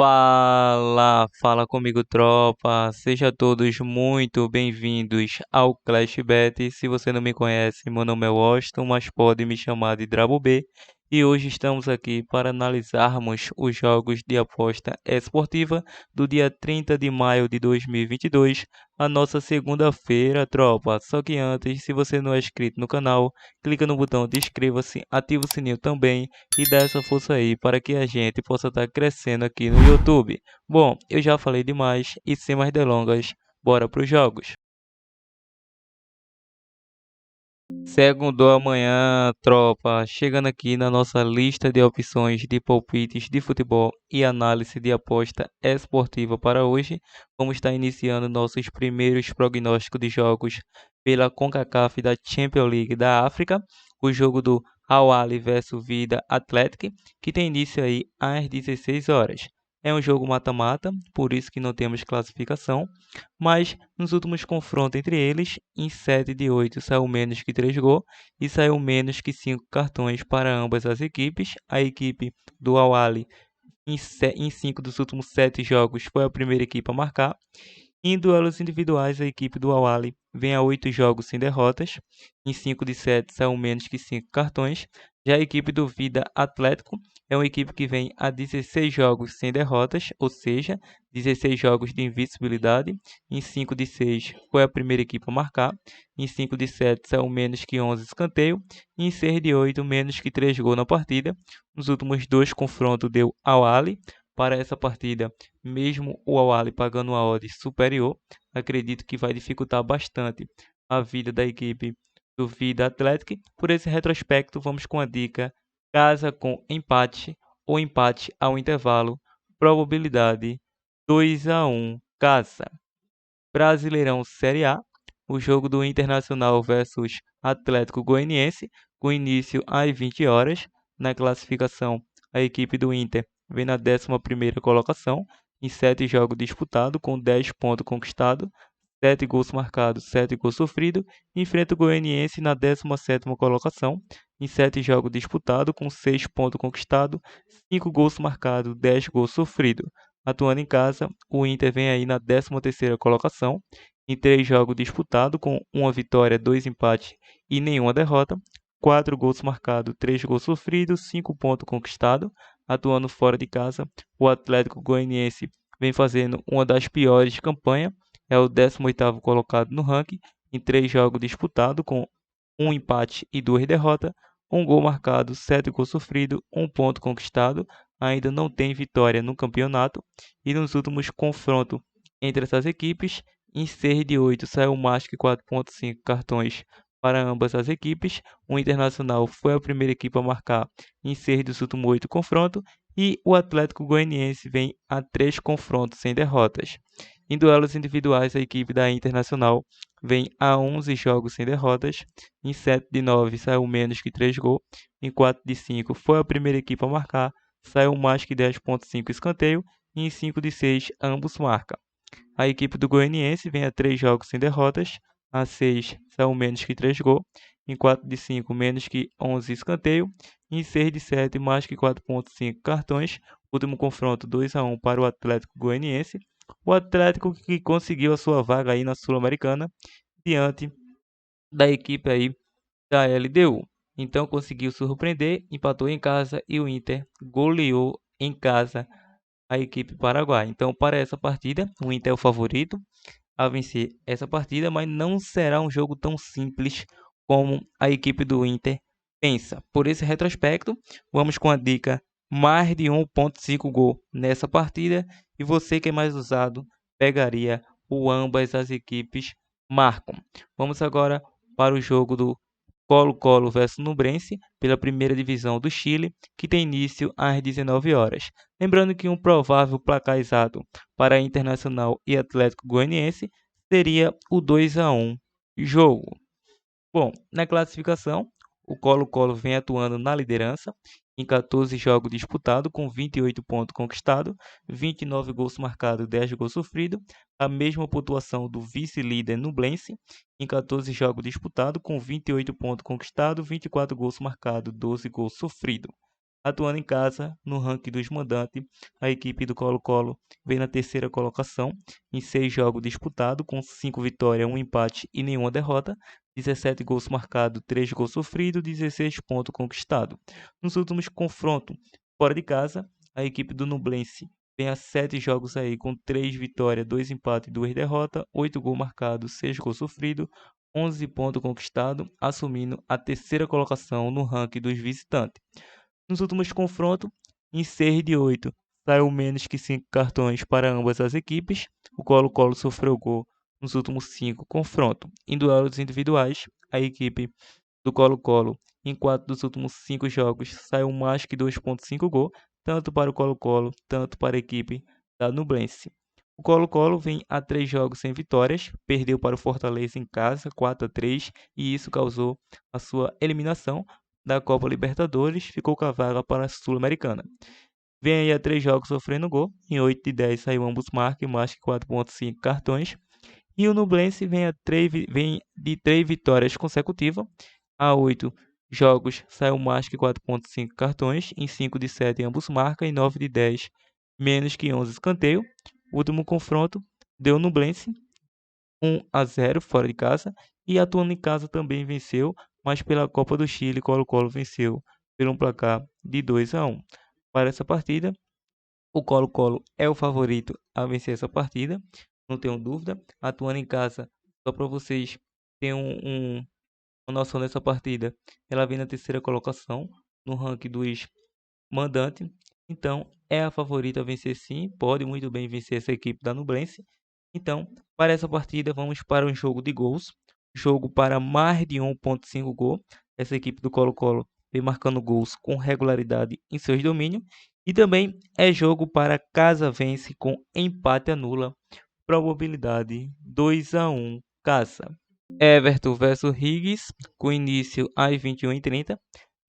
Fala comigo, tropa. Sejam todos muito bem-vindos ao Clash Bet. Se você não me conhece, meu nome é Washington, mas pode me chamar de Drabo B. E hoje estamos aqui para analisarmos os jogos de aposta esportiva do dia 30 de maio de 2022, a nossa segunda-feira, tropa. Só que antes, se você não é inscrito no canal, clica no botão de inscreva-se, ativa o sininho também e dá essa força aí para que a gente possa estar crescendo aqui no YouTube. Bom, eu já falei demais e sem mais delongas, bora para os jogos. Segundo amanhã, tropa, chegando aqui na nossa lista de opções de palpites de futebol e análise de aposta esportiva para hoje, vamos estar iniciando nossos primeiros prognósticos de jogos pela CONCACAF da Champions League da África, o jogo do Al Ahly versus Vida Athletic, que tem início aí às 16 horas. É um jogo mata-mata, por isso que não temos classificação, mas nos últimos confrontos entre eles, em 7 de 8 saiu menos que 3 gols e saiu menos que 5 cartões para ambas as equipes. A equipe do Al Ahly em 5 dos últimos 7 jogos foi a primeira equipe a marcar. Em duelos individuais, a equipe do Al Ahly vem a 8 jogos sem derrotas. Em 5 de 7 são menos que 5 cartões. Já a equipe do Vida Atlético é uma equipe que vem a 16 jogos sem derrotas, ou seja, 16 jogos de invencibilidade. Em 5 de 6 foi a primeira equipe a marcar. Em 5 de 7 são menos que 11 escanteio. E em 6 de 8 menos que 3 gols na partida. Nos últimos dois confrontos deu Al Ahly. Para essa partida, mesmo o Al Ahly pagando uma odd superior, acredito que vai dificultar bastante a vida da equipe do Vida Athletic. Por esse retrospecto, vamos com a dica casa com empate ou empate ao intervalo, probabilidade 2-1 casa. Brasileirão Série A, o jogo do Internacional versus Atlético Goianiense, com início às 20 horas. Na classificação, a equipe do Inter vem na 11ª colocação, em 7 jogos disputados, com 10 pontos conquistados, 7 gols marcados, 7 gols sofridos. Enfrenta o Goianiense na 17ª colocação, em 7 jogos disputados, com 6 pontos conquistados, 5 gols marcados, 10 gols sofridos. Atuando em casa, o Inter vem aí na 13ª colocação, em 3 jogos disputados, com uma vitória, 2 empates e nenhuma derrota, 4 gols marcados, 3 gols sofridos, 5 pontos conquistados. Atuando fora de casa, o Atlético Goianiense vem fazendo uma das piores campanhas, é o 18º colocado no ranking, em 3 jogos disputados, com um empate e 2 derrotas, um gol marcado, 7 gols sofridos, 1 ponto conquistado. Ainda não tem vitória no campeonato e nos últimos confrontos entre essas equipes, em 6 de 8 saiu mais que 4,5 cartões para ambas as equipes. O Internacional foi a primeira equipe a marcar em 6 dos últimos 8 confrontos e o Atlético Goianiense vem a 3 confrontos sem derrotas. Em duelos individuais, a equipe da Internacional vem a 11 jogos sem derrotas. Em 7 de 9 saiu menos que 3 gols. Em 4 de 5 foi a primeira equipe a marcar, saiu mais que 10,5 escanteio. E em 5 de 6 ambos marcam. A equipe do Goianiense vem a 3 jogos sem derrotas. A 6 saiu menos que 3 gols. Em 4 de 5 menos que 11 escanteio. Em 6 de 7 mais que 4,5 cartões. Último confronto 2-1 para o Atlético Goianiense. O Atlético que conseguiu a sua vaga aí na Sul-Americana diante da equipe aí da LDU. Então conseguiu surpreender, empatou em casa e o Inter goleou em casa a equipe paraguaia. Então para essa partida, o Inter é o favorito a vencer essa partida, mas não será um jogo tão simples como a equipe do Inter pensa. Por esse retrospecto, vamos com a dica mais de 1,5 gol nessa partida e você que é mais usado pegaria o ambas as equipes marcam. Vamos agora para o jogo do Colo-Colo versus Nublense pela primeira divisão do Chile, que tem início às 19 horas. Lembrando que um provável placar exato para Internacional e Atlético Goianiense seria o 2-1 jogo. Bom, na classificação, o Colo-Colo vem atuando na liderança em 14 jogos disputados, com 28 pontos conquistados, 29 gols marcados, 10 gols sofridos, a mesma pontuação do vice-líder Nublense em 14 jogos disputados, com 28 pontos conquistados, 24 gols marcados, 12 gols sofridos. Atuando em casa, no ranking dos mandantes, a equipe do Colo-Colo vem na terceira colocação, em 6 jogos disputados, com 5 vitórias, 1 empate e nenhuma derrota, 17 gols marcados, 3 gols sofridos, 16 pontos conquistados. Nos últimos confrontos fora de casa, a equipe do Nublense vem a 7 jogos aí, com 3 vitórias, 2 empates e 2 derrotas, 8 gols marcados, 6 gols sofridos, 11 pontos conquistados, assumindo a terceira colocação no ranking dos visitantes. Nos últimos confrontos, em 6 de 8, saiu menos que 5 cartões para ambas as equipes. O Colo-Colo sofreu gol nos últimos 5 confrontos. Em duelos individuais, a equipe do Colo-Colo, em 4 dos últimos 5 jogos, saiu mais que 2,5 gol, tanto para o Colo-Colo, tanto para a equipe da Nublense. O Colo-Colo vem a 3 jogos sem vitórias, perdeu para o Fortaleza em casa, 4-3, e isso causou a sua eliminação da Copa Libertadores, ficou com a vaga para a Sul-Americana. Vem aí a 3 jogos sofrendo gol, em 8 de 10 saiu ambos marcas, mais que 4,5 cartões. E o Nublense vem de 3 vitórias consecutivas, a 8 jogos saiu mais que 4,5 cartões, em 5 de 7 ambos marcam, em 9 de 10 menos que 11 escanteio. O último confronto deu Nublense 1-0 fora de casa, e atuando em casa também venceu, mas pela Copa do Chile, Colo-Colo venceu pelo placar de 2-1. Para essa partida, o Colo-Colo é o favorito a vencer essa partida, não tenho dúvida. Atuando em casa, só para vocês terem uma noção dessa partida, ela vem na terceira colocação no ranking dos mandantes, então é a favorita a vencer sim, pode muito bem vencer essa equipe da Nublense. Então, para essa partida, vamos para um jogo de gols. Jogo para mais de 1,5 gol. Essa equipe do Colo-Colo vem marcando gols com regularidade em seus domínios. E também é jogo para casa vence com empate anula. Probabilidade 2-1 casa. Everton versus Higgs, com início às 21h30.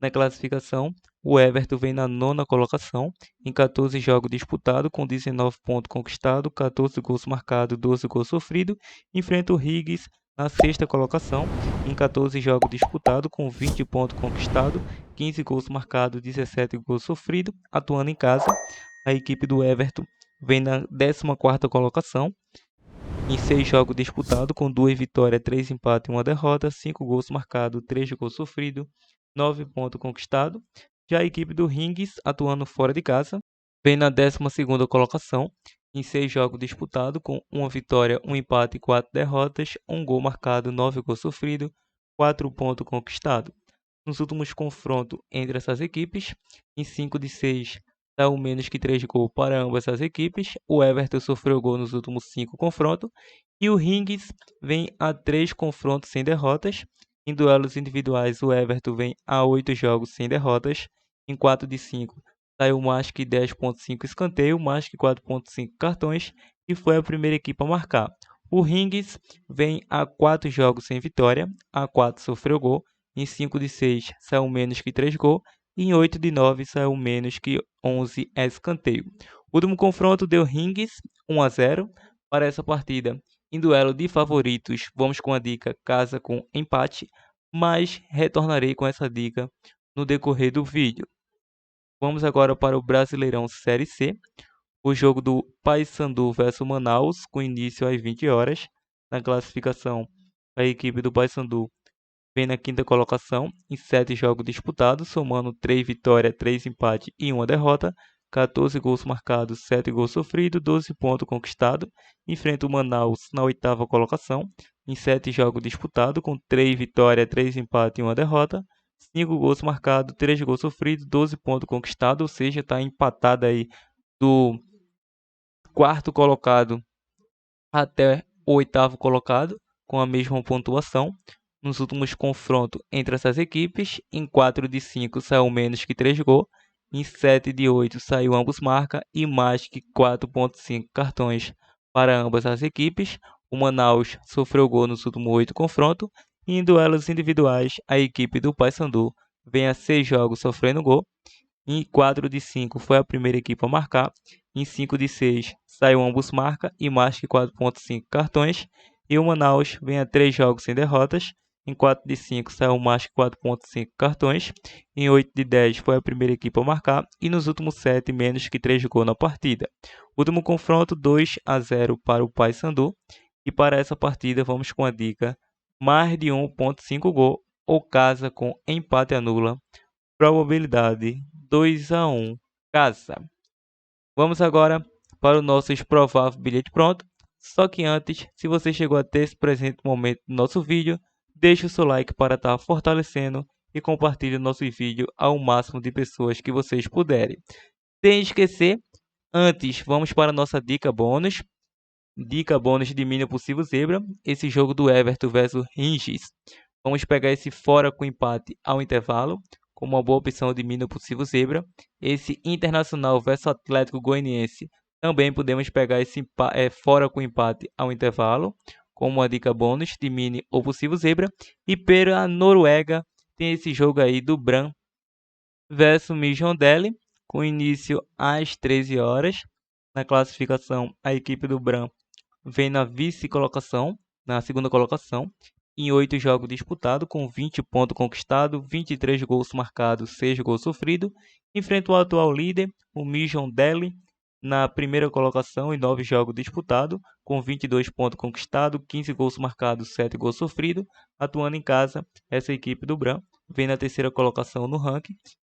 Na classificação, o Everton vem na 9ª colocação, em 14 jogos disputados, com 19 pontos conquistados, 14 gols marcados, 12 gols sofridos. Enfrenta o Higgs na 6ª colocação, em 14 jogos disputados, com 20 pontos conquistados, 15 gols marcados, 17 gols sofridos. Atuando em casa, a equipe do Everton vem na 14ª colocação, em 6 jogos disputados, com 2 vitórias, 3 empates e 1 derrota, 5 gols marcados, 3 gols sofridos, 9 pontos conquistados. Já a equipe do Higgs, atuando fora de casa, vem na 12ª colocação, em 6 jogos disputados, com 1 vitória, 1 empate e 4 derrotas, 1 gol marcado, 9 gols sofridos, 4 pontos conquistados. Nos últimos confrontos entre essas equipes, em 5 de 6, saiu menos que 3 gols para ambas as equipes. O Everton sofreu gol nos últimos 5 confrontos. E o Higgs vem a 3 confrontos sem derrotas. Em duelos individuais, o Everton vem a 8 jogos sem derrotas. Em 4 de 5, saiu mais que 10,5 escanteio, mais que 4,5 cartões, e foi a primeira equipe a marcar. O Higgs vem a 4 jogos sem vitória, a 4 sofreu gol. Em 5 de 6, saiu menos que 3 gols. E em 8 de 9, saiu menos que 11 escanteio. O último confronto deu Higgs 1-0 para essa partida. Em duelo de favoritos, vamos com a dica casa com empate, mas retornarei com essa dica no decorrer do vídeo. Vamos agora para o Brasileirão Série C, o jogo do Paysandu versus Manaus, com início às 20 horas. Na classificação, a equipe do Paysandu vem na 5ª colocação, em 7 jogos disputados, somando 3 vitórias, 3 empates e 1 derrota, 14 gols marcados, 7 gols sofridos, 12 pontos conquistados. Enfrenta o Manaus na 8ª colocação, em 7 jogos disputados, com 3 vitórias, 3 empates e 1 derrota, 5 gols marcados, 3 gols sofridos, 12 pontos conquistados, ou seja, está empatada aí do 4º colocado até o 8º colocado, com a mesma pontuação. Nos últimos confrontos entre essas equipes, em 4 de 5 saiu menos que 3 gols, em 7 de 8 saiu ambos marca e mais que 4,5 cartões para ambas as equipes. O Manaus sofreu gol nos últimos 8 confrontos, e em duelos individuais a equipe do Paysandu vem a 6 jogos sofrendo gol. Em 4 de 5 foi a primeira equipe a marcar, em 5 de 6 saiu ambos marca e mais que 4,5 cartões. E o Manaus vem a 3 jogos sem derrotas, Em 4 de 5 saiu mais que 4,5 cartões. Em 8 de 10 foi a primeira equipe a marcar. E nos últimos 7, menos que 3 gols na partida. Último confronto, 2-0 para o Paysandu. E para essa partida vamos com a dica mais de 1,5 gol ou casa com empate anula. Probabilidade 2-1 casa. Vamos agora para o nosso provável bilhete pronto. Só que antes, se você chegou até esse presente momento do nosso vídeo, deixe o seu like para estar fortalecendo e compartilhe o nosso vídeo ao máximo de pessoas que vocês puderem. Sem esquecer, antes vamos para a nossa dica bônus. Dica bônus de mínimo possível zebra. Esse jogo do Everton versus Rangers. Vamos pegar esse fora com empate ao intervalo, com uma boa opção de mínimo possível zebra. Esse Internacional versus Atlético Goianiense. Também podemos pegar esse fora com empate ao intervalo, como uma dica bônus de mini ou possível zebra. E pela Noruega tem esse jogo aí do Brann versus Midtjylland, com início às 13 horas. Na classificação, a equipe do Brann vem na vice-colocação, na segunda colocação, em 8 jogos disputados, com 20 pontos conquistados, 23 gols marcados, 6 gols sofridos. Enfrenta o atual líder, o Midtjylland, na primeira colocação em 9 jogos disputados, com 22 pontos conquistados, 15 gols marcados, 7 gols sofridos. Atuando em casa, essa equipe do Brann vem na terceira colocação no ranking,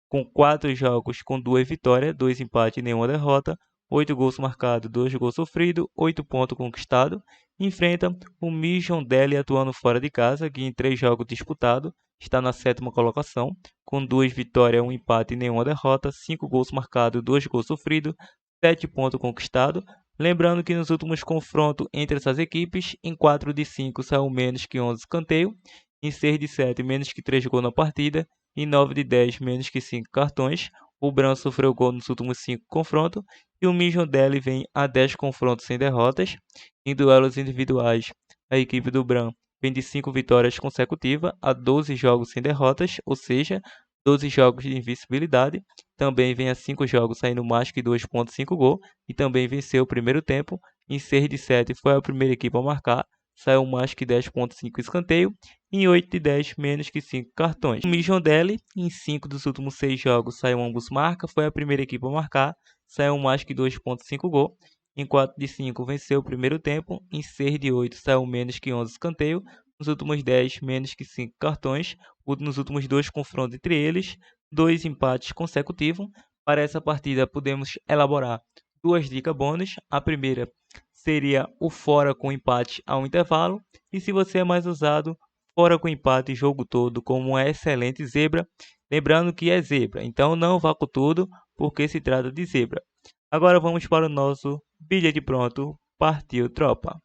com 4 jogos com 2 vitórias, 2 empates e nenhuma derrota, 8 gols marcados, 2 gols sofridos, 8 pontos conquistados. Enfrenta o Midtjylland atuando fora de casa, que em 3 jogos disputados está na sétima colocação, com 2 vitórias, 1 empate e nenhuma derrota, 5 gols marcados, 2 gols sofridos, 7 pontos conquistados. Lembrando que nos últimos confrontos entre essas equipes, em 4 de 5 saiu menos que 11 escanteios, em 6 de 7 menos que 3 gols na partida, em 9 de 10 menos que 5 cartões. O Brann sofreu gol nos últimos 5 confrontos e o Midtjylland vem a 10 confrontos sem derrotas. Em duelos individuais, a equipe do Brann vem de 5 vitórias consecutivas a 12 jogos sem derrotas, ou seja, 12 jogos de invencibilidade. Também vem a 5 jogos saindo mais que 2,5 gol e também venceu o primeiro tempo. Em 6 de 7 foi a primeira equipe a marcar, saiu mais que 10,5 escanteio. Em 8 de 10, menos que 5 cartões. O Midtjylland, em 5 dos últimos 6 jogos, saiu ambos marca, foi a primeira equipe a marcar, saiu mais que 2,5 gol. Em 4 de 5, venceu o primeiro tempo. Em 6 de 8, saiu menos que 11 escanteio. Nos últimos 10, menos que 5 cartões. Nos últimos 2 confrontos entre eles, 2 empates consecutivos. Para essa partida, podemos elaborar 2 dicas bônus. A primeira seria o fora com empate ao intervalo. E se você é mais ousado, fora com empate o jogo todo, como uma excelente zebra. Lembrando que é zebra, então não vá com tudo, porque se trata de zebra. Agora vamos para o nosso bilhete pronto. Partiu, tropa!